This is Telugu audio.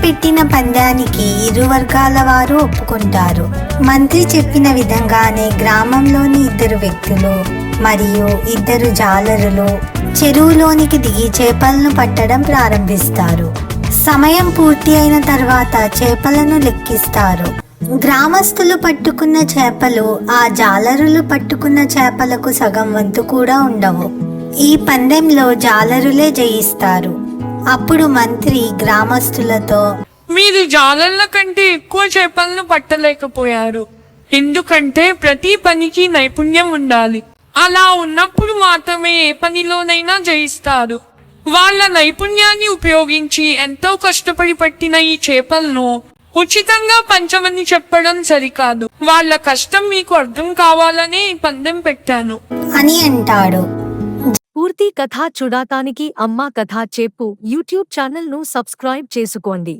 పెట్టిన పందానికి ఇరు వర్గాల వారు ఒప్పుకుంటారు. మంత్రి చెప్పిన విధంగానే గ్రామంలోని 2 వ్యక్తులు మరియు 2 జాలరులు చెరువులోనికి దిగి చేపలను పట్టడం ప్రారంభిస్తారు. సమయం పూర్తి అయిన తర్వాత చేపలను లెక్కిస్తారు. గ్రామస్తులు పట్టుకున్న చేపలు ఆ జాలరులు పట్టుకున్న చేపలకు సగం వంతు కూడా ఉండవు. ఈ పందెంలో జాలరులే జయిస్తారు. అప్పుడు మంత్రి గ్రామస్తులతో, మీరు జాలర్ల కంటే ఎక్కువ చేపలను పట్టలేకపోయారు. ఎందుకంటే ప్రతి పనికి నైపుణ్యం ఉండాలి. అలా ఉన్నప్పుడు మాత్రమే ఏ పనిలోనైనా జయిస్తారు. వాళ్ళ నైపుణ్యాన్ని ఉపయోగించి ఎంతో కష్టపడి పట్టిన ఈ చేపలను ఉచితంగా పంచమని చెప్పడం సరికాదు. వాళ్ళ కష్టం మీకు అర్థం కావాలనే ఈ పందెం పెట్టాను అని అంటాడు. పూర్తి కథ చూడటానికి అమ్మ కథ చెప్పు యూట్యూబ్ ఛానల్ ను సబ్స్క్రైబ్ చేసుకోండి.